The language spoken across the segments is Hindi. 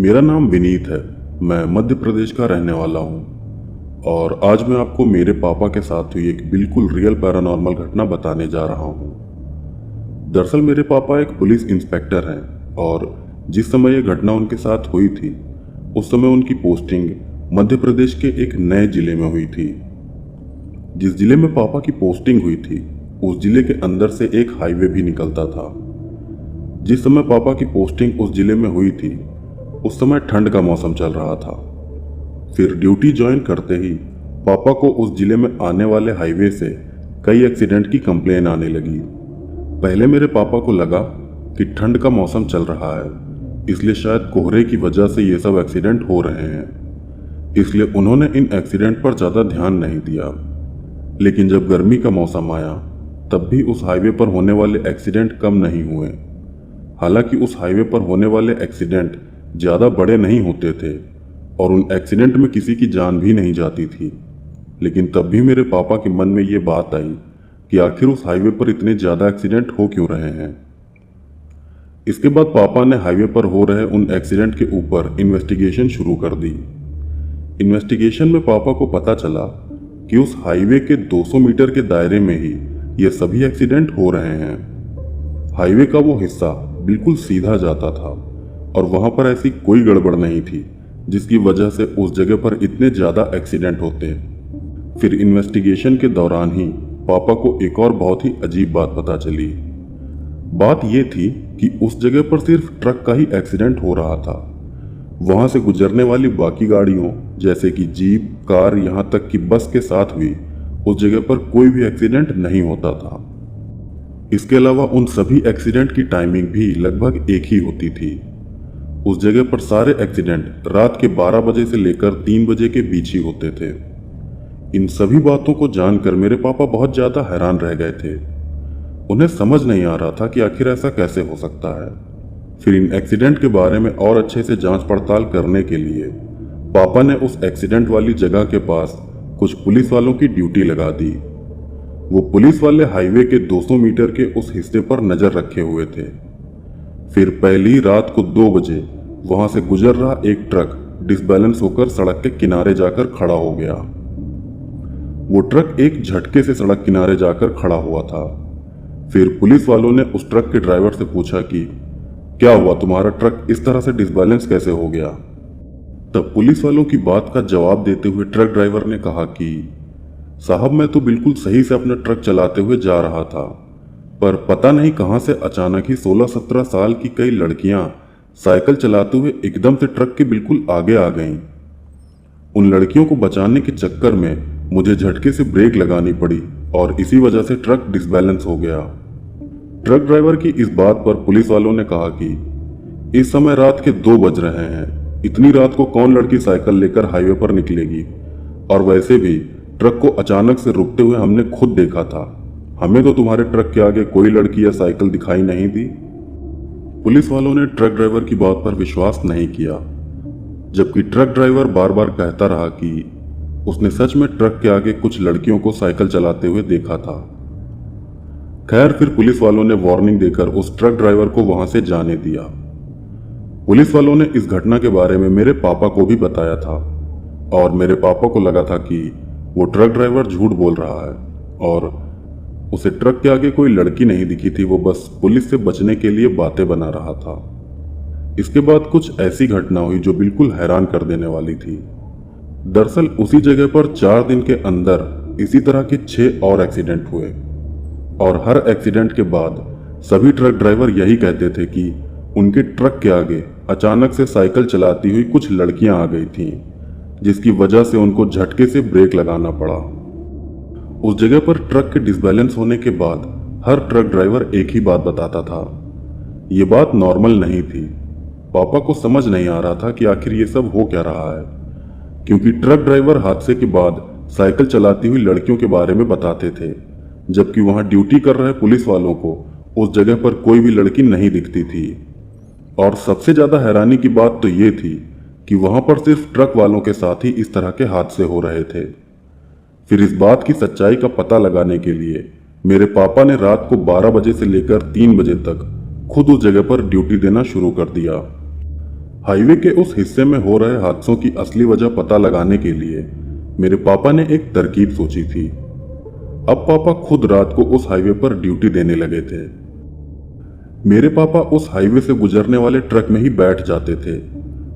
मेरा नाम विनीत है। मैं मध्य प्रदेश का रहने वाला हूँ और आज मैं आपको मेरे पापा के साथ हुई एक बिल्कुल रियल पैरानॉर्मल घटना बताने जा रहा हूँ। दरअसल मेरे पापा एक पुलिस इंस्पेक्टर हैं और जिस समय ये घटना उनके साथ हुई थी उस समय उनकी पोस्टिंग मध्य प्रदेश के एक नए जिले में हुई थी। जिस जिले में पापा की पोस्टिंग हुई थी उस जिले के अंदर से एक हाईवे भी निकलता था। जिस समय पापा की पोस्टिंग उस जिले में हुई थी उस समय ठंड का मौसम चल रहा था। फिर ड्यूटी ज्वाइन करते ही पापा को उस जिले में आने वाले हाईवे से कई एक्सीडेंट की कंप्लेन आने लगी। पहले मेरे पापा को लगा कि ठंड का मौसम चल रहा है इसलिए शायद कोहरे की वजह से ये सब एक्सीडेंट हो रहे हैं, इसलिए उन्होंने इन एक्सीडेंट पर ज़्यादा ध्यान नहीं दिया। लेकिन जब गर्मी का मौसम आया तब भी उस हाईवे पर होने वाले एक्सीडेंट कम नहीं हुए। हालांकि उस हाईवे पर होने वाले एक्सीडेंट ज़्यादा बड़े नहीं होते थे और उन एक्सीडेंट में किसी की जान भी नहीं जाती थी, लेकिन तब भी मेरे पापा के मन में ये बात आई कि आखिर उस हाईवे पर इतने ज़्यादा एक्सीडेंट हो क्यों रहे हैं। इसके बाद पापा ने हाईवे पर हो रहे उन एक्सीडेंट के ऊपर इन्वेस्टिगेशन शुरू कर दी। इन्वेस्टिगेशन में पापा को पता चला कि उस हाईवे के 200 मीटर के दायरे में ही ये सभी एक्सीडेंट हो रहे हैं। हाईवे का वो हिस्सा बिल्कुल सीधा जाता था और वहां पर ऐसी कोई गड़बड़ नहीं थी जिसकी वजह से उस जगह पर इतने ज़्यादा एक्सीडेंट होते। फिर इन्वेस्टिगेशन के दौरान ही पापा को एक और बहुत ही अजीब बात पता चली। बात ये थी कि उस जगह पर सिर्फ ट्रक का ही एक्सीडेंट हो रहा था। वहां से गुजरने वाली बाकी गाड़ियों जैसे कि जीप, कार, यहाँ तक कि बस के साथ भी उस जगह पर कोई भी एक्सीडेंट नहीं होता था। इसके अलावा उन सभी एक्सीडेंट की टाइमिंग भी लगभग एक ही होती थी। उस जगह पर सारे एक्सीडेंट रात के 12 बजे से लेकर 3 बजे के बीच ही होते थे। इन सभी बातों को जानकर मेरे पापा बहुत ज़्यादा हैरान रह गए थे। उन्हें समझ नहीं आ रहा था कि आखिर ऐसा कैसे हो सकता है। फिर इन एक्सीडेंट के बारे में और अच्छे से जांच पड़ताल करने के लिए पापा ने उस एक्सीडेंट वाली जगह के पास कुछ पुलिस वालों की ड्यूटी लगा दी। वो पुलिस वाले हाईवे के 200 मीटर के उस हिस्से पर नजर रखे हुए थे। फिर पहली रात को 2 बजे वहां से गुजर रहा एक ट्रक डिसबैलेंस होकर सड़क के किनारे जाकर खड़ा हो गया। वो ट्रक एक झटके से सड़क किनारे जाकर खड़ा हुआ था। फिर पुलिस वालों ने उस ट्रक के ड्राइवर से पूछा कि क्या हुआ, तुम्हारा ट्रक इस तरह से डिसबैलेंस कैसे हो गया। तब पुलिस वालों की बात का जवाब देते हुए ट्रक ड्राइवर ने कहा कि साहब, मैं तो बिल्कुल सही से अपना ट्रक चलाते हुए जा रहा था, पर पता नहीं कहां से अचानक ही 16-17 साल की कई लड़कियां साइकिल चलाते हुए एकदम से ट्रक के बिल्कुल आगे आ गईं। उन लड़कियों को बचाने के चक्कर में मुझे झटके से ब्रेक लगानी पड़ी और इसी वजह से ट्रक डिसबैलेंस हो गया। ट्रक ड्राइवर की इस बात पर पुलिस वालों ने कहा कि इस समय रात के 2 बज रहे हैं, इतनी रात को कौन लड़की साइकिल लेकर हाईवे पर निकलेगी, और वैसे भी ट्रक को अचानक से रुकते हुए हमने खुद देखा था, हमें तो तुम्हारे ट्रक के आगे कोई लड़की या साइकिल दिखाई नहीं दी। पुलिस वालों ने ट्रक ड्राइवर की बात पर विश्वास नहीं किया, जबकि ट्रक ड्राइवर बार बार कहता रहा कि उसने सच में ट्रक के आगे कुछ लड़कियों को साइकिल चलाते हुए देखा था। खैर, फिर पुलिस वालों ने वार्निंग देकर उस ट्रक ड्राइवर को वहां से जाने दिया। पुलिस वालों ने इस घटना के बारे में मेरे पापा को भी बताया था और मेरे पापा को लगा था कि वो ट्रक ड्राइवर झूठ बोल रहा है और उसे ट्रक के आगे कोई लड़की नहीं दिखी थी, वो बस पुलिस से बचने के लिए बातें बना रहा था। इसके बाद कुछ ऐसी घटना हुई जो बिल्कुल हैरान कर देने वाली थी। दरअसल उसी जगह पर 4 दिन के अंदर इसी तरह के 6 और एक्सीडेंट हुए और हर एक्सीडेंट के बाद सभी ट्रक ड्राइवर यही कहते थे कि उनके ट्रक के आगे अचानक से साइकिल चलाती हुई कुछ लड़कियां आ गई थीं, जिसकी वजह से उनको झटके से ब्रेक लगाना पड़ा। उस जगह पर ट्रक के डिसबैलेंस होने के बाद हर ट्रक ड्राइवर एक ही बात बताता था। ये बात नॉर्मल नहीं थी। पापा को समझ नहीं आ रहा था कि आखिर ये सब हो क्या रहा है, क्योंकि ट्रक ड्राइवर हादसे के बाद साइकिल चलाती हुई लड़कियों के बारे में बताते थे, जबकि वहां ड्यूटी कर रहे पुलिस वालों को उस जगह पर कोई भी लड़की नहीं दिखती थी। और सबसे ज्यादा हैरानी की बात तो ये थी कि वहां पर सिर्फ ट्रक वालों के साथ ही इस तरह के हादसे हो रहे थे। फिर इस बात की सच्चाई का पता लगाने के लिए मेरे पापा ने रात को 12 बजे से लेकर 3 बजे तक खुद उस जगह पर ड्यूटी देना शुरू कर दिया। हाईवे के उस हिस्से में हो रहे हादसों की असली वजह पता लगाने के लिए मेरे पापा ने एक तरकीब सोची थी। अब पापा खुद रात को उस हाईवे पर ड्यूटी देने लगे थे। मेरे पापा उस हाईवे से गुजरने वाले ट्रक में ही बैठ जाते थे।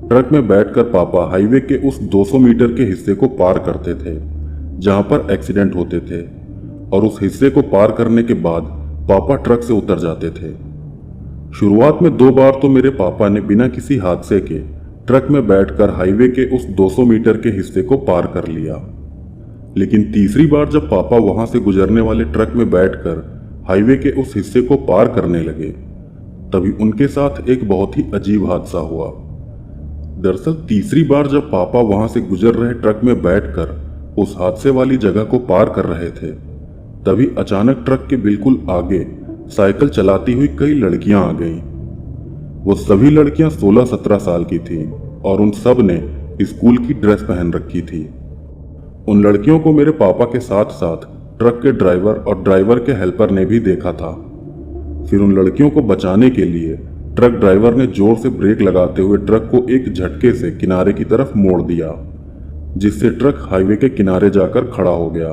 ट्रक में बैठकर पापा हाईवे के उस 200 मीटर के हिस्से को पार करते थे जहां पर एक्सीडेंट होते थे, और उस हिस्से को पार करने के बाद पापा ट्रक से उतर जाते थे। शुरुआत में 2 बार तो मेरे पापा ने बिना किसी हादसे के ट्रक में बैठकर हाईवे के उस 200 मीटर के हिस्से को पार कर लिया, लेकिन तीसरी बार जब पापा वहां से गुजरने वाले ट्रक में बैठकर हाईवे के उस हिस्से को पार करने लगे, तभी उनके साथ एक बहुत ही अजीब हादसा हुआ। दरअसल तीसरी बार जब पापा वहां से गुजर रहे ट्रक में बैठकर उस हादसे वाली जगह को पार कर रहे थे, तभी अचानक ट्रक के बिल्कुल आगे साइकिल चलाती हुई कई लड़कियां आ गईं। वो सभी लड़कियां 16-17 साल की थीं और उन सब ने स्कूल की ड्रेस पहन रखी थी। उन लड़कियों को मेरे पापा के साथ साथ ट्रक के ड्राइवर और ड्राइवर के हेल्पर ने भी देखा था। फिर उन लड़कियों को बचाने के लिए ट्रक ड्राइवर ने जोर से ब्रेक लगाते हुए ट्रक को एक झटके से किनारे की तरफ मोड़ दिया, जिससे ट्रक हाईवे के किनारे जाकर खड़ा हो गया।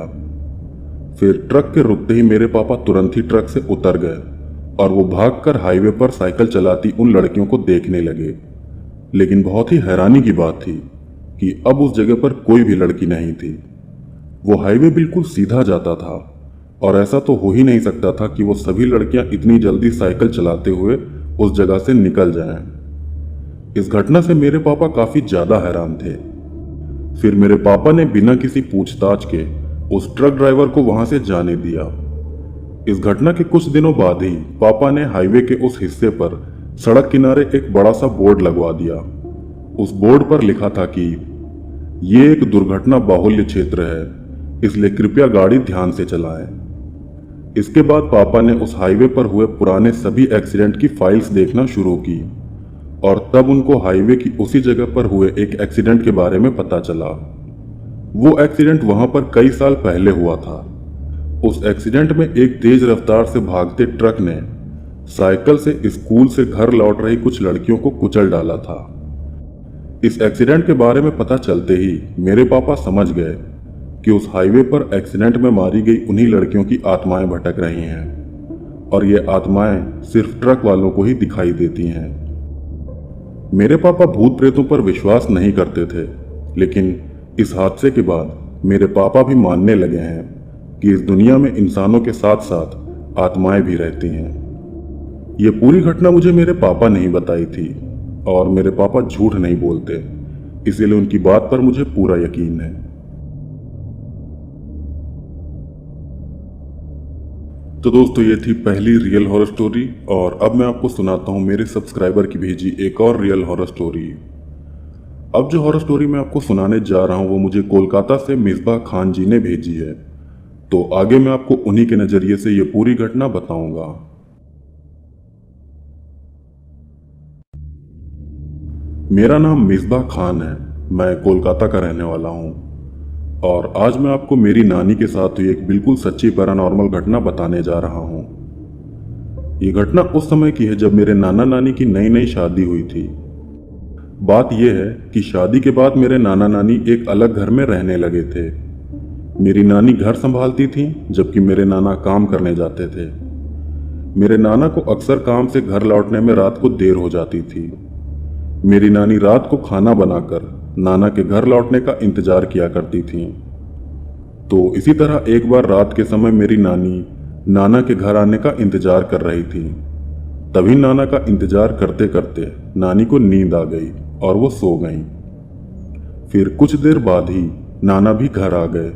फिर ट्रक के रुकते ही मेरे पापा तुरंत ही ट्रक से उतर गए और वो भागकर हाईवे पर साइकिल चलाती उन लड़कियों को देखने लगे। लेकिन बहुत ही हैरानी की बात थी कि अब उस जगह पर कोई भी लड़की नहीं थी। वो हाईवे बिल्कुल सीधा जाता था और ऐसा तो हो ही नहीं सकता था कि वो सभी लड़कियां इतनी जल्दी साइकिल चलाते हुए उस जगह से निकल जाएं। इस घटना से मेरे पापा काफी ज्यादा हैरान थे। फिर मेरे पापा ने बिना किसी पूछताछ के उस ट्रक ड्राइवर को वहां से जाने दिया। इस घटना के कुछ दिनों बाद ही पापा ने हाईवे के उस हिस्से पर सड़क किनारे एक बड़ा सा बोर्ड लगवा दिया। उस बोर्ड पर लिखा था कि ये एक दुर्घटना बाहुल्य क्षेत्र है, इसलिए कृपया गाड़ी ध्यान से चलाएं। इसके बाद पापा ने उस हाईवे पर हुए पुराने सभी एक्सीडेंट की फाइल्स देखना शुरू की और तब उनको हाईवे की उसी जगह पर हुए एक एक्सीडेंट के बारे में पता चला। वो एक्सीडेंट वहां पर कई साल पहले हुआ था। उस एक्सीडेंट में एक तेज रफ्तार से भागते ट्रक ने साइकिल से स्कूल से घर लौट रही कुछ लड़कियों को कुचल डाला था। इस एक्सीडेंट के बारे में पता चलते ही मेरे पापा समझ गए कि उस हाईवे पर एक्सीडेंट में मारी गई उन्हीं लड़कियों की आत्माएं भटक रही हैं और ये आत्माएं सिर्फ ट्रक वालों को ही दिखाई देती हैं। मेरे पापा भूत प्रेतों पर विश्वास नहीं करते थे, लेकिन इस हादसे के बाद मेरे पापा भी मानने लगे हैं कि इस दुनिया में इंसानों के साथ साथ आत्माएं भी रहती हैं। ये पूरी घटना मुझे मेरे पापा ने ही बताई थी और मेरे पापा झूठ नहीं बोलते, इसीलिए उनकी बात पर मुझे पूरा यकीन है। तो दोस्तों, ये थी पहली रियल हॉरर स्टोरी और अब मैं आपको सुनाता हूँ मेरे सब्सक्राइबर की भेजी एक और रियल हॉरर स्टोरी। अब जो हॉरर स्टोरी मैं आपको सुनाने जा रहा हूँ वो मुझे कोलकाता से मिसबा खान जी ने भेजी है, तो आगे मैं आपको उन्हीं के नजरिए से ये पूरी घटना बताऊंगा। मेरा नाम मिसबा खान है, मैं कोलकाता का रहने वाला हूँ और आज मैं आपको मेरी नानी के साथ हुई एक बिल्कुल सच्ची पैरानॉर्मल घटना बताने जा रहा हूँ। ये घटना उस समय की है जब मेरे नाना नानी की नई नई शादी हुई थी। बात यह है कि शादी के बाद मेरे नाना नानी एक अलग घर में रहने लगे थे। मेरी नानी घर संभालती थी जबकि मेरे नाना काम करने जाते थे। मेरे नाना को अक्सर काम से घर लौटने में रात को देर हो जाती थी। मेरी नानी रात को खाना बनाकर नाना के घर लौटने का इंतजार किया करती थी। तो इसी तरह एक बार रात के समय मेरी नानी नाना के घर आने का इंतजार कर रही थी। तभी नाना का इंतजार करते करते नानी को नींद आ गई और वो सो गईं। फिर कुछ देर बाद ही नाना भी घर आ गए।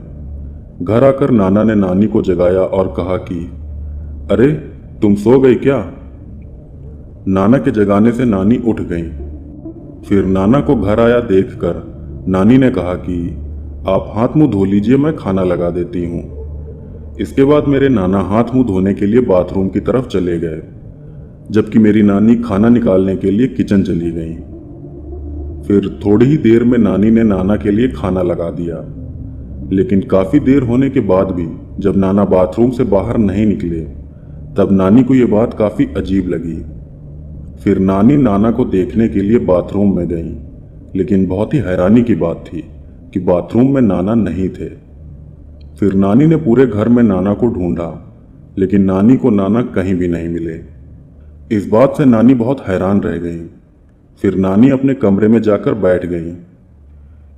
घर आकर नाना ने नानी को जगाया और कहा कि अरे तुम सो गई क्या? नाना के जगाने से नानी उठ गईं। फिर नाना को घर आया देखकर नानी ने कहा कि आप हाथ मुंह धो लीजिए, मैं खाना लगा देती हूँ। इसके बाद मेरे नाना हाथ मुंह धोने के लिए बाथरूम की तरफ चले गए, जबकि मेरी नानी खाना निकालने के लिए किचन चली गई। फिर थोड़ी ही देर में नानी ने नाना के लिए खाना लगा दिया, लेकिन काफी देर होने के बाद भी जब नाना बाथरूम से बाहर नहीं निकले तब नानी को यह बात काफी अजीब लगी। फिर नानी नाना को देखने के लिए बाथरूम में गईं, लेकिन बहुत ही हैरानी की बात थी कि बाथरूम में नाना नहीं थे। फिर नानी ने पूरे घर में नाना को ढूंढा, लेकिन नानी को नाना कहीं भी नहीं मिले। इस बात से नानी बहुत हैरान रह गई। फिर नानी अपने कमरे में जाकर बैठ गई।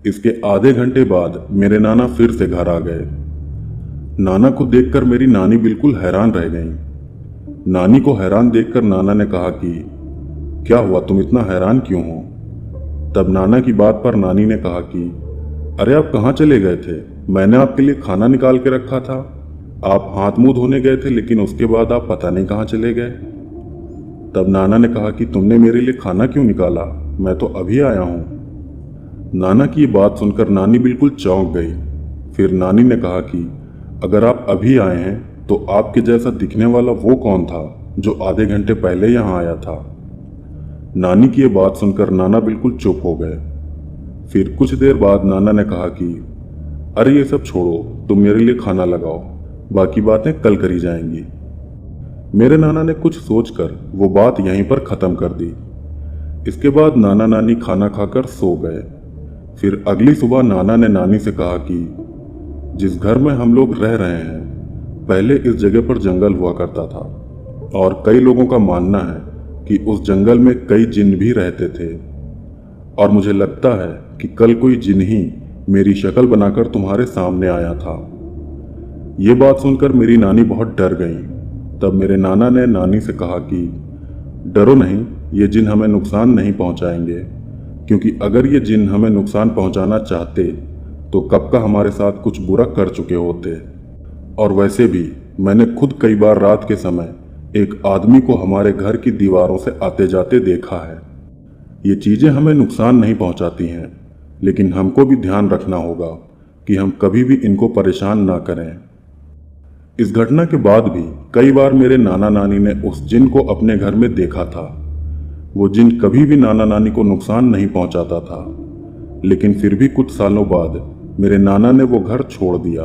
इसके आधे घंटे बाद मेरे नाना फिर से घर आ गए। नाना को देखकर मेरी नानी बिल्कुल हैरान रह गई। नानी को हैरान देखकर नाना ने कहा कि क्या हुआ, तुम इतना हैरान क्यों हो? तब नाना की बात पर नानी ने कहा कि अरे आप कहाँ चले गए थे? मैंने आपके लिए खाना निकाल के रखा था। आप हाथ मुंह धोने गए थे, लेकिन उसके बाद आप पता नहीं कहाँ चले गए। तब नाना ने कहा कि तुमने मेरे लिए खाना क्यों निकाला? मैं तो अभी आया हूँ। नाना की ये बात सुनकर नानी बिल्कुल चौंक गई। फिर नानी ने कहा कि अगर आप अभी आए हैं तो आपके जैसा दिखने वाला वो कौन था जो आधे घंटे पहले यहाँ आया था? नानी की ये बात सुनकर नाना बिल्कुल चुप हो गए। फिर कुछ देर बाद नाना ने कहा कि अरे ये सब छोड़ो, तुम मेरे लिए खाना लगाओ, बाकी बातें कल करी जाएंगी। मेरे नाना ने कुछ सोचकर वो बात यहीं पर ख़त्म कर दी। इसके बाद नाना नानी खाना खाकर सो गए। फिर अगली सुबह नाना ने नानी से कहा कि जिस घर में हम लोग रह रहे हैं, पहले इस जगह पर जंगल हुआ करता था और कई लोगों का मानना है कि उस जंगल में कई जिन भी रहते थे, और मुझे लगता है कि कल कोई जिन ही मेरी शक्ल बनाकर तुम्हारे सामने आया था। ये बात सुनकर मेरी नानी बहुत डर गई। तब मेरे नाना ने नानी से कहा कि डरो नहीं, ये जिन हमें नुकसान नहीं पहुंचाएंगे, क्योंकि अगर ये जिन हमें नुकसान पहुंचाना चाहते तो कब का हमारे साथ कुछ बुरा कर चुके होते। और वैसे भी मैंने खुद कई बार रात के समय एक आदमी को हमारे घर की दीवारों से आते जाते देखा है। ये चीज़ें हमें नुकसान नहीं पहुंचाती हैं, लेकिन हमको भी ध्यान रखना होगा कि हम कभी भी इनको परेशान ना करें। इस घटना के बाद भी कई बार मेरे नाना नानी ने उस जिन को अपने घर में देखा था। वो जिन कभी भी नाना नानी को नुकसान नहीं पहुंचाता था, लेकिन फिर भी कुछ सालों बाद मेरे नाना ने वो घर छोड़ दिया।